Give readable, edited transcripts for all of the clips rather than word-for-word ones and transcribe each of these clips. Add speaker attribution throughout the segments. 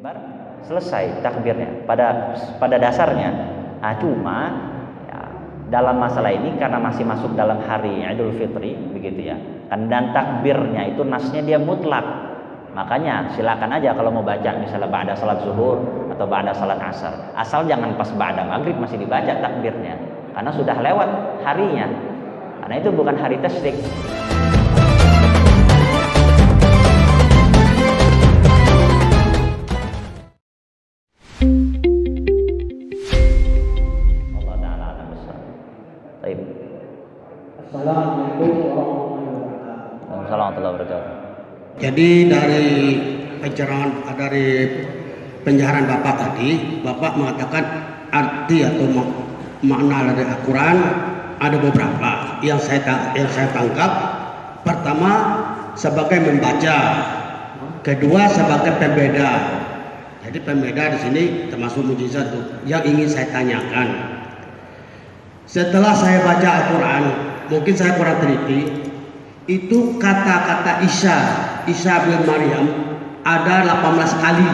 Speaker 1: Akbar, selesai takbirnya pada dasarnya. Nah, cuma ya, dalam masalah ini karena masih masuk dalam hari Idul Fitri begitu ya. Dan takbirnya itu nasnya dia mutlak. Makanya silakan aja kalau mau baca misalnya ba'da salat zuhur atau ba'da salat asar. Asal jangan pas ba'da maghrib masih dibaca takbirnya. Karena sudah lewat harinya. Karena itu bukan hari tasyrik.
Speaker 2: Assalamualaikum warahmatullahi
Speaker 1: wabarakatuh.
Speaker 2: Jadi dari penjelasan Bapak tadi, Bapak mengatakan arti atau makna dari Al-Quran ada beberapa yang saya tangkap. Pertama sebagai membaca, kedua sebagai pembeda. Jadi pembeda di sini termasuk mukjizat yang ingin saya tanyakan. Setelah saya baca Al-Quran, mungkin saya kurang teliti, itu kata-kata Isa bin Maryam ada 18 kali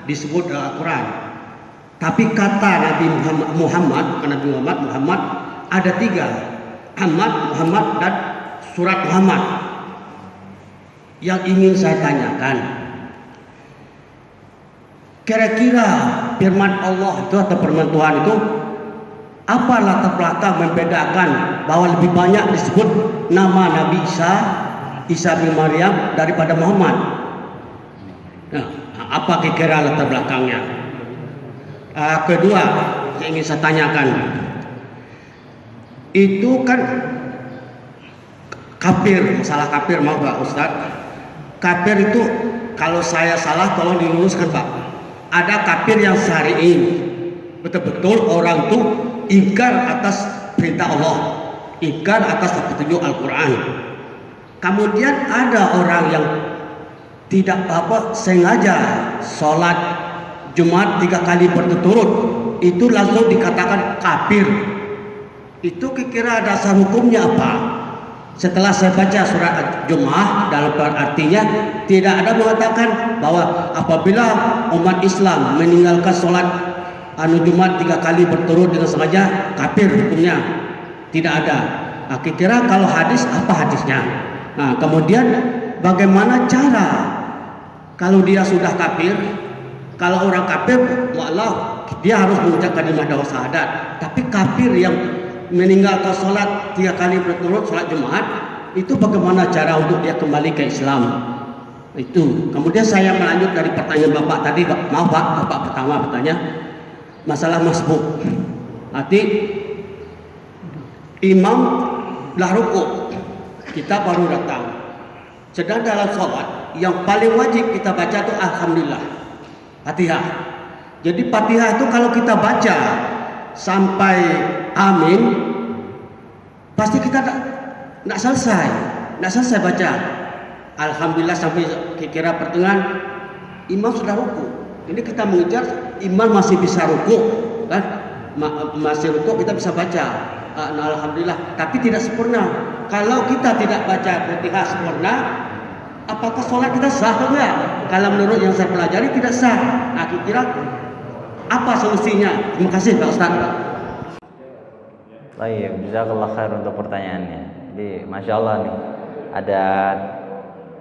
Speaker 2: disebut dalam Al-Quran. Tapi kata Nabi Muhammad ada 3, Muhammad dan surat Muhammad. Yang ingin saya tanyakan, kira-kira firman Allah itu atau firman Tuhan itu apa latar belakang membedakan bahwa lebih banyak disebut nama Nabi Isa bin Maryam daripada Muhammad? Nah, apa kira-kira latar belakangnya? Kedua, yang ingin saya tanyakan, itu kan kafir, masalah kafir, mau Pak Ustaz? Kafir itu kalau saya salah tolong diluruskan Pak. Ada kafir yang syar'i, betul-betul orang tuh ingkar atas perintah Allah, ingkar atas petunjuk Al-Quran. Kemudian ada orang yang tidak sengaja sholat Jumat 3 kali berturut-turut, itu langsung dikatakan kafir. Itu kira-kira dasar hukumnya apa? Setelah saya baca surat Jumat, dalam artinya tidak ada mengatakan bahwa apabila umat Islam meninggalkan sholat Jumat 3 kali berturut dengan sengaja kafir hukumnya, tidak ada. Nah, kira-kira kalau hadis apa hadisnya? Nah, kemudian bagaimana cara kalau dia sudah kafir? Kalau orang kafir, wallah dia harus mengucapkan kalimat syahadat. Tapi kafir yang meninggalkan sholat 3 kali berturut sholat Jumat, itu bagaimana cara untuk dia kembali ke Islam? Itu. Kemudian saya melanjut dari pertanyaan Bapak tadi, maaf Pak, Bapak pertama bertanya masalah masbuk. Arti imam lah rukuk, kita baru datang. Sedang dalam sholat yang paling wajib kita baca itu alhamdulillah, Fatihah. Jadi Fatihah itu kalau kita baca sampai amin, pasti kita tidak selesai baca alhamdulillah sampai kira alhamdulillah imam sudah rukuk. Ini kita mengejar imam masih bisa rukuk, kan? Masih rukuk kita bisa baca alhamdulillah, tapi tidak sempurna. Kalau kita tidak baca Fatihah sempurna, apakah sholat kita sah atau enggak? Kalau menurut yang saya pelajari tidak sah. Nah, kira apa solusinya? Terima kasih Pak Ustaz.
Speaker 1: Baik, jazakallah khair untuk pertanyaannya. Jadi masya Allah nih ada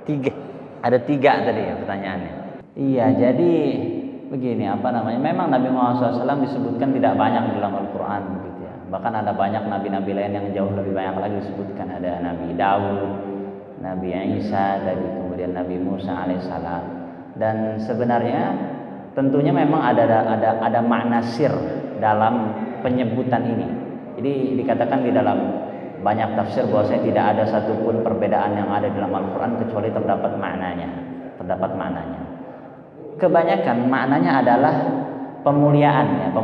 Speaker 1: tiga tadi ya pertanyaannya. Iya, jadi begini, memang Nabi Muhammad SAW disebutkan tidak banyak dalam Al-Quran begitu ya. Bahkan ada banyak nabi-nabi lain yang jauh lebih banyak lagi disebutkan. Ada Nabi Daud, Nabi Isa tadi, kemudian Nabi Musa alaihissalam. Dan sebenarnya tentunya memang ada makna sir dalam penyebutan ini. Jadi dikatakan di dalam banyak tafsir bahwasanya tidak ada satupun perbedaan yang ada dalam Al-Quran kecuali terdapat maknanya. Kebanyakan maknanya adalah pemuliaan.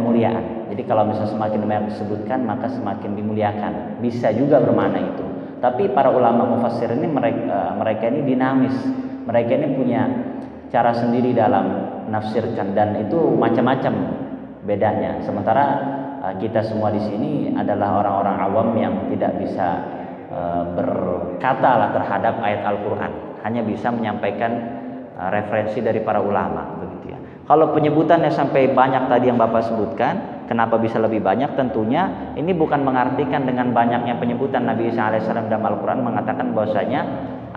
Speaker 1: Jadi kalau misalnya semakin banyak disebutkan maka semakin dimuliakan. Bisa juga bermakna itu. Tapi para ulama mufassir ini mereka ini dinamis. Mereka ini punya cara sendiri dalam menafsirkan dan itu macam-macam bedanya. Sementara kita semua di sini adalah orang-orang awam yang tidak bisa berkata terhadap ayat Al-Quran. Hanya bisa menyampaikan referensi dari para ulama begitu. begitu ya. Kalau penyebutannya sampai banyak tadi yang Bapak sebutkan, kenapa bisa lebih banyak? Tentunya ini bukan mengartikan dengan banyaknya penyebutan Nabi Isa alaihissalam dalam Al-Quran mengatakan bahwasanya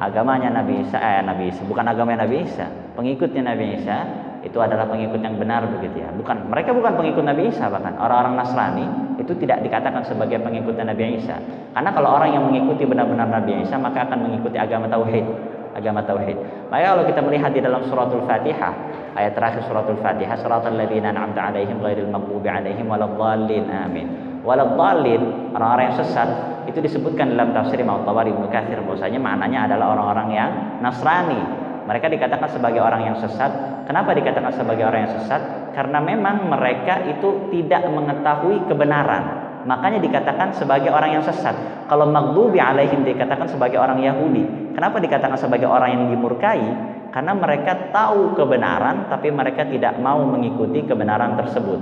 Speaker 1: agamanya Nabi Isa, bukan agamanya Nabi Isa, pengikutnya Nabi Isa itu adalah pengikut yang benar begitu ya. Mereka bukan pengikut Nabi Isa, bahkan orang-orang Nasrani itu tidak dikatakan sebagai pengikutnya Nabi Isa. Karena kalau orang yang mengikuti benar-benar Nabi Isa maka akan mengikuti agama tauhid. Maka kalau kita melihat di dalam suratul Fatihah, ayat terakhir suratul Fatihah, siratal ladzina an'amta 'alaihim ghairil maghdubi 'alaihim waladdallin, amin. Waladdallin, orang-orang yang sesat, itu disebutkan dalam tafsir Imam Tabari Ibnu Katsir bahwasanya maknanya adalah orang-orang yang Nasrani. Mereka dikatakan sebagai orang yang sesat. Kenapa dikatakan sebagai orang yang sesat? Karena memang mereka itu tidak mengetahui kebenaran. Makanya dikatakan sebagai orang yang sesat. Kalau maghdubi alaihim dikatakan sebagai orang Yahudi. Kenapa dikatakan sebagai orang yang dimurkai? Karena mereka tahu kebenaran tapi mereka tidak mau mengikuti kebenaran tersebut.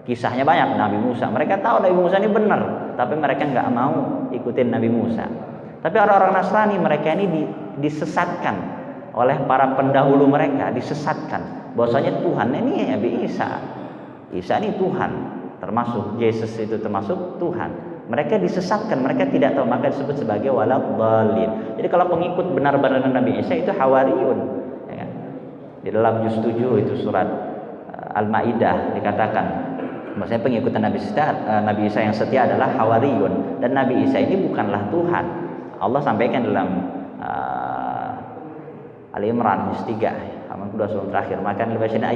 Speaker 1: Kisahnya banyak, Nabi Musa. Mereka tahu Nabi Musa ini benar, tapi mereka nggak mau ikutin Nabi Musa. Tapi orang-orang Nasrani mereka ini disesatkan oleh para pendahulu mereka, disesatkan. Bahwasanya Tuhan ini Nabi Isa. Isa ini Tuhan. Termasuk Yesus itu termasuk Tuhan. Mereka disesatkan, mereka tidak tahu, maka disebut sebagai waladhdallin. Jadi kalau pengikut benar-benar Nabi Isa itu hawariyun, ya kan? Di dalam juz 7 itu surat Al-Maidah dikatakan maksudnya pengikut Nabi Isa yang setia adalah hawariyun, dan Nabi Isa ini bukanlah Tuhan. Allah sampaikan dalam Ali Imran juz 3 halaman kedua surah terakhir, maka libasina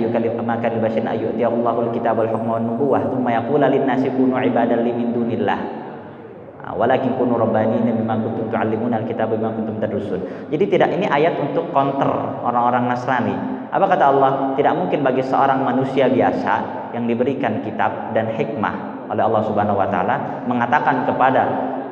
Speaker 1: ayyutiyallahul kitab wal hukma wan nubuwah tsumma yaqulu lin-nasi kunu ibadan li min dunillah walakin kunu rabbanina bima kuntum tu'allimuna al-kitaba bima kuntum tadrusun. Jadi tidak, ini ayat untuk counter orang-orang Nasrani. Apa kata Allah? Tidak mungkin bagi seorang manusia biasa yang diberikan kitab dan hikmah oleh Allah Subhanahu wa taala mengatakan kepada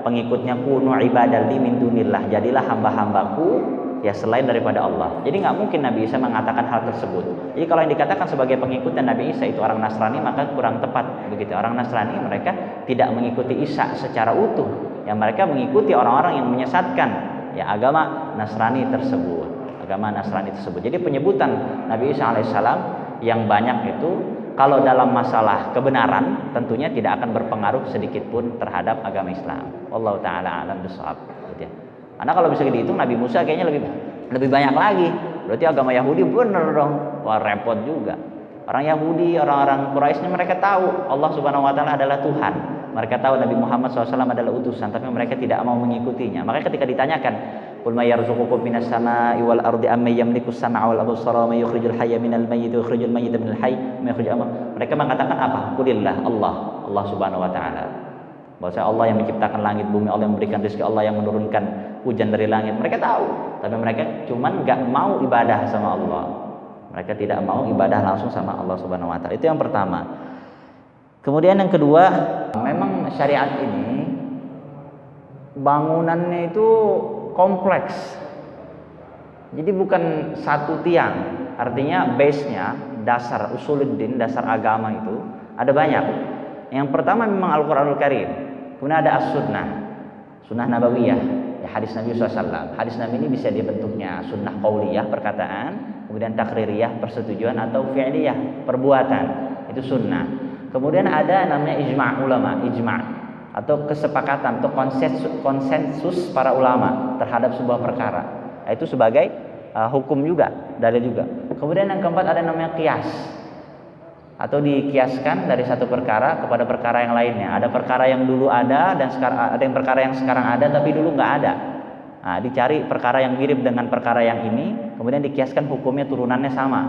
Speaker 1: pengikutnya kunu ibadan li min dunillah, jadilah hamba-hambaku ya selain daripada Allah. Jadi nggak mungkin Nabi Isa mengatakan hal tersebut. Jadi kalau yang dikatakan sebagai pengikut Nabi Isa itu orang Nasrani, maka kurang tepat begitu. Orang Nasrani mereka tidak mengikuti Isa secara utuh. Yang mereka mengikuti orang-orang yang menyesatkan ya agama Nasrani tersebut. Jadi penyebutan Nabi Isa alaihissalam yang banyak itu kalau dalam masalah kebenaran tentunya tidak akan berpengaruh sedikit pun terhadap agama Islam. Wallahu taala a'lam bishawab. Gitu ya. Karena kalau bisa dihitung Nabi Musa kayaknya lebih banyak lagi. Berarti agama Yahudi bener dong. Wah, repot juga. Orang Yahudi, orang-orang Quraisy mereka tahu Allah Subhanahu wa taala adalah Tuhan. Mereka tahu Nabi Muhammad SAW adalah utusan, tapi mereka tidak mau mengikutinya. Maka ketika ditanyakan, "Qul may yarzuqukum minas samaa'i wal ardi amman yamliku as-sam'a wal absara wa may yukhrijul hayya minal mayyit wa yukhrijul mayyita minal hayy?" Mereka mengatakan apa? Qulillah, Allah Subhanahu wa taala. Bahwa Allah yang menciptakan langit bumi, Allah yang memberikan rezeki, Allah yang menurunkan hujan dari langit. Mereka tahu, tapi mereka cuman nggak mau ibadah sama Allah. Mereka tidak mau ibadah langsung sama Allah Subhanahu wa taala. Itu yang pertama. Kemudian yang kedua, memang syariat ini bangunannya itu kompleks. Jadi bukan satu tiang. Artinya base-nya, dasar usuluddin, dasar agama itu ada banyak. Yang pertama memang Al-Qur'anul Karim. Kemudian ada as-sunnah, sunnah nabawiyah, ya hadis Nabi SAW. Hadis Nabi ini bisa dibentuknya sunnah qauliyah, perkataan, kemudian takririyah, persetujuan, atau fi'liyah, perbuatan. Itu sunnah. Kemudian ada namanya ijma' ulama, atau kesepakatan atau konsensus para ulama terhadap sebuah perkara. Itu sebagai hukum juga, dalil juga. Kemudian yang keempat ada namanya qiyas, atau dikiaskan dari satu perkara kepada perkara yang lainnya. Ada perkara yang dulu ada dan sekarang ada, yang perkara yang sekarang ada tapi dulu nggak ada. Nah, dicari perkara yang mirip dengan perkara yang ini, kemudian dikiaskan hukumnya turunannya sama.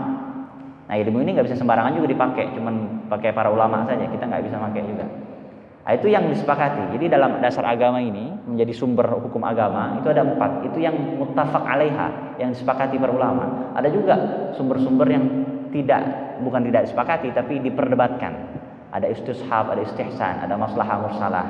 Speaker 1: Nah, ilmu ini nggak bisa sembarangan juga dipakai, cuman pakai para ulama saja, kita nggak bisa pakai juga. Nah, itu yang disepakati. Jadi dalam dasar agama ini menjadi sumber hukum agama itu ada 4. Itu yang muttafaq alaiha, yang disepakati para ulama. Ada juga sumber-sumber yang bukan tidak disepakati tapi diperdebatkan. Ada istishab, ada istihsan, ada maslahah mursalah,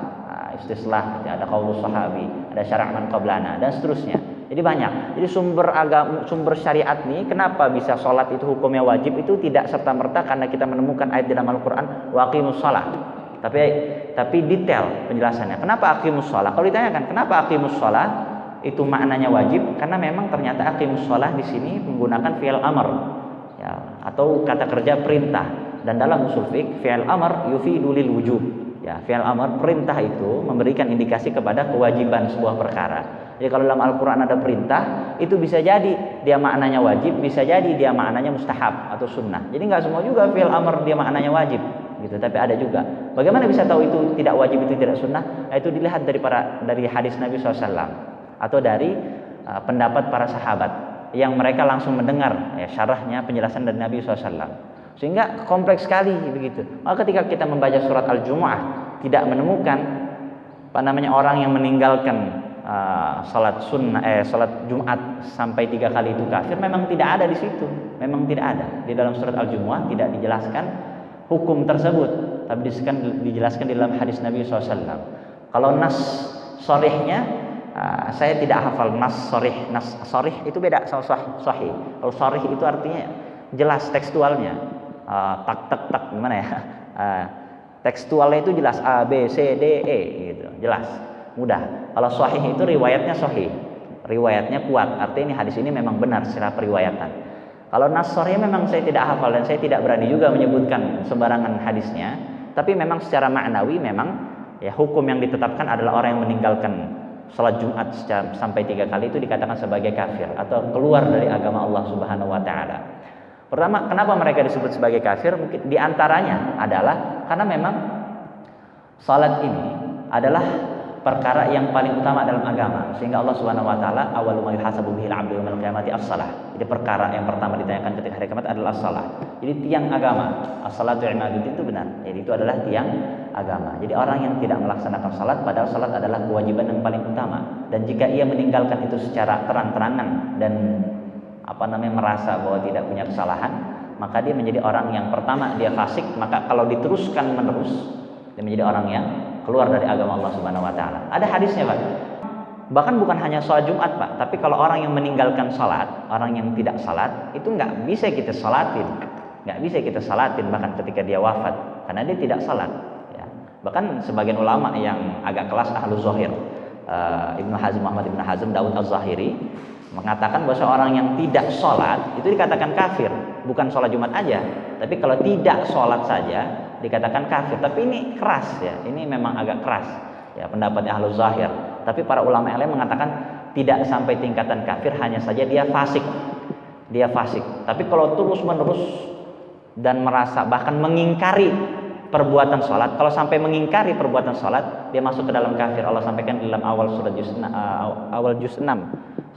Speaker 1: istislah, ada qaulus sahabi, ada syara' man qablana, dan seterusnya. Jadi banyak. Jadi sumber agama, sumber syariat nih, kenapa bisa sholat itu hukumnya wajib, itu tidak serta-merta karena kita menemukan ayat di dalam Al-Qur'an waqimus shalah. Tapi detail penjelasannya. Kenapa aqimus shalah? Kalau ditanyakan kenapa aqimus shalah itu maknanya wajib, karena memang ternyata aqimus shalah di sini menggunakan fi'il amr. Ya, atau kata kerja perintah. Dan dalam usul fiqh, fi'il amr yufidu lil wujub. Ya, fi'il amr perintah itu memberikan indikasi kepada kewajiban sebuah perkara. Jadi kalau dalam Al-Qur'an ada perintah, itu bisa jadi dia maknanya wajib, bisa jadi dia maknanya mustahab atau sunnah. Jadi nggak semua juga fi'il amr dia maknanya wajib gitu, tapi ada juga. Bagaimana bisa tahu itu tidak wajib, itu tidak sunnah? Nah, itu dilihat dari hadis Nabi SAW atau dari pendapat para sahabat yang mereka langsung mendengar ya, syarahnya, penjelasan dari Nabi SAW. Sehingga kompleks sekali begitu. Maka ketika kita membaca surat Al-Jumu'ah tidak menemukan orang yang meninggalkan salat Jumat sampai 3 kali itu kafir, memang tidak ada di situ. Memang tidak ada. Di dalam surat Al-Jumu'ah tidak dijelaskan hukum tersebut, tapi dijelaskan di dalam hadis Nabi SAW. Kalau nas sorihnya, saya tidak hafal nas sorih. Nas sorih itu beda sama sahih. Kalau sorih itu artinya jelas tekstualnya, tak gimana ya? Tekstualnya itu jelas A B C D E gitu, jelas, mudah. Kalau sahih itu riwayatnya sahih, riwayatnya kuat. Artinya ini hadis ini memang benar secara periwayatan. Kalau nas sorih memang saya tidak hafal dan saya tidak berani juga menyebutkan sembarangan hadisnya. Tapi memang secara maknawi memang ya hukum yang ditetapkan adalah orang yang meninggalkan salat Jumat sampai 3 kali itu dikatakan sebagai kafir atau keluar dari agama Allah Subhanahu wa taala. Pertama, kenapa mereka disebut sebagai kafir? Mungkin diantaranya adalah karena memang salat ini adalah perkara yang paling utama dalam agama, sehingga Allah Subhanahu wa taala awwalu ma yuhasabu bihil 'abdu yaumil qiyamati as-shalah. Jadi perkara yang pertama ditanyakan ketika hari kiamat adalah as-shalah. Jadi tiang agama. As-salatu imaduddin itu benar. Jadi itu adalah tiang agama. Jadi orang yang tidak melaksanakan salat padahal salat adalah kewajiban yang paling utama, dan jika ia meninggalkan itu secara terang-terangan dan merasa bahwa tidak punya kesalahan, maka dia menjadi orang yang pertama dia fasik, maka kalau diteruskan menerus dia menjadi orang yang keluar dari agama Allah Subhanahu wa taala. Ada hadisnya, Pak. Bahkan bukan hanya sholat Jumat, Pak, tapi kalau orang yang meninggalkan sholat, orang yang tidak sholat, itu nggak bisa kita sholatin. Nggak bisa kita sholatin bahkan ketika dia wafat, karena dia tidak sholat. Ya. Bahkan sebagian ulama yang agak kelas ahlu zahir, Muhammad Ibnu Hazm, Daud Az-Zahiri, mengatakan bahwa seorang yang tidak sholat itu dikatakan kafir. Bukan sholat Jumat aja, tapi kalau tidak sholat saja dikatakan kafir. Tapi ini keras ya, ini memang agak keras ya pendapatnya ahlu zahir. Tapi para ulama yang lain mengatakan tidak sampai tingkatan kafir, hanya saja dia fasik. Dia fasik. Tapi kalau terus menerus dan merasa bahkan mengingkari perbuatan sholat, kalau sampai mengingkari perbuatan sholat, dia masuk ke dalam kafir. Allah sampaikan di dalam awal juz 6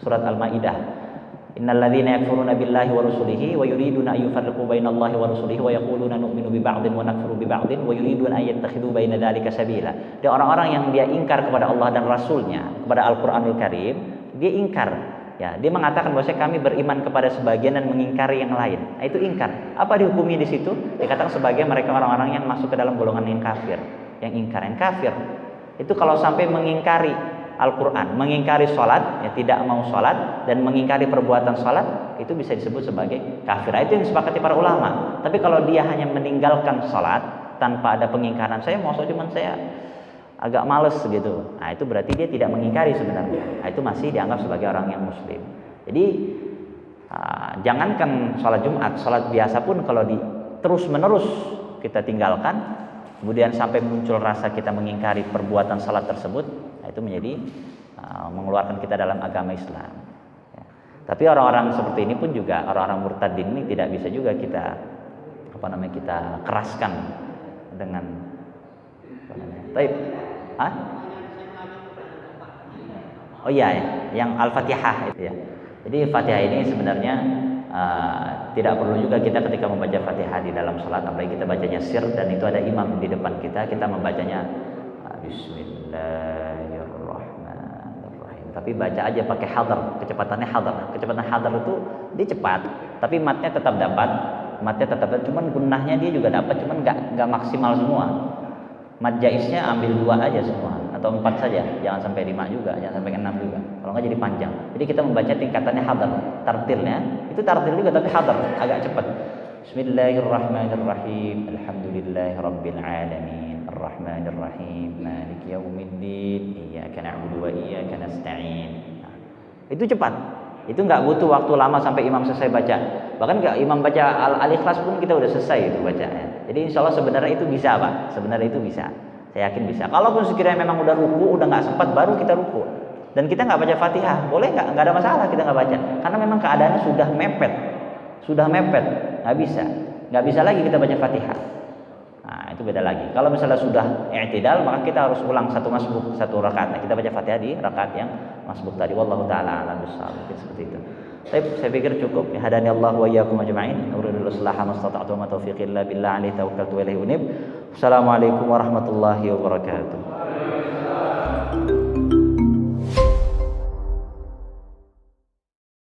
Speaker 1: surat Al-Maidah. Innal ladzina yakfuruna billahi wa rusulihi wa yuriduna an yufarriqu bainallahi wa rusulihi wa yaquluna nu'minu bi ba'din wa nakfuru bi ba'din wa yuriduna an yattakhidhu baina dzalika sabila. Dia orang-orang yang dia ingkar kepada Allah dan Rasulnya, kepada Al-Qur'anul Karim, dia ingkar. Ya, dia mengatakan bahwa kami beriman kepada sebagian dan mengingkari yang lain. Nah, itu ingkar. Apa dihukumi di situ? Dikatakan sebagai mereka orang-orang yang masuk ke dalam golongan yang kafir, yang ingkar, yang kafir. Itu kalau sampai mengingkari Al-Quran, mengingkari sholat, ya tidak mau sholat dan mengingkari perbuatan sholat, itu bisa disebut sebagai kafir. Itu yang disepakati para ulama. Tapi kalau dia hanya meninggalkan sholat tanpa ada pengingkaran, saya mau sholat cuman saya agak males gitu, nah itu berarti dia tidak mengingkari sebenarnya. Nah, itu masih dianggap sebagai orang yang muslim. Jadi jangankan sholat Jumat, sholat biasa pun kalau terus menerus kita tinggalkan, kemudian sampai muncul rasa kita mengingkari perbuatan sholat tersebut, nah itu menjadi mengeluarkan kita dalam agama Islam. Ya. Tapi orang-orang seperti ini pun juga, orang-orang murtadin ini tidak bisa juga kita kita keraskan dengan taib. Oh iya ya, yang Al-Fatihah itu ya. Jadi Fatihah ini sebenarnya tidak perlu juga kita ketika membaca Fatihah di dalam salat, apalagi kita bacanya sir dan itu ada imam di depan kita membacanya Bismillahirrahmanirrahim. Tapi baca aja pakai hadar, kecepatannya hadar. Kecepatan hadar itu dia cepat, tapi matnya tetap dapat. Cuman gunnahnya dia juga dapat, cuman nggak maksimal semua. Mat jaiznya ambil 2 aja semua atau 4 saja, jangan sampai 5 juga, jangan sampai 6 juga. Kalau nggak jadi panjang. Jadi kita membaca tingkatannya hadar, tartilnya itu tartil juga tapi hadar, agak cepat. Bismillahirrahmanirrahim. Alhamdulillahirabbil alamin. Arrahmanirrahim. Maliki yaumiddin. Iyyaka na'budu wa iyyaka nasta'in. Nah, itu cepat. Itu nggak butuh waktu lama sampai imam selesai baca. Bahkan imam baca Al-Ikhlas pun kita udah selesai itu bacanya. Jadi insya Allah sebenarnya itu bisa Pak. Sebenarnya itu bisa. Saya yakin bisa. Kalaupun sekiranya memang udah ruku, udah nggak sempat, baru kita ruku. Dan kita nggak baca Fatihah, boleh nggak? Nggak ada masalah kita nggak baca. Karena memang keadaannya sudah mepet, nggak bisa lagi kita baca Fatihah. Nah itu beda lagi. Kalau misalnya sudah i'tidal, maka kita harus ulang satu masbuk, satu rakaat. Nah, kita baca Fatihah di rakaat yang masbuk tadi. Wallahu taala a'lam bishawab. Seperti itu. Baik, saya pikir cukup. Hadani Allah wa iyyakum ajma'in. Uridu al-islaha mastata'tu wa ma taufiqi illa billah. Alaihi tawakkaltu wa ilaihi unib. Assalamualaikum warahmatullahi wabarakatuh.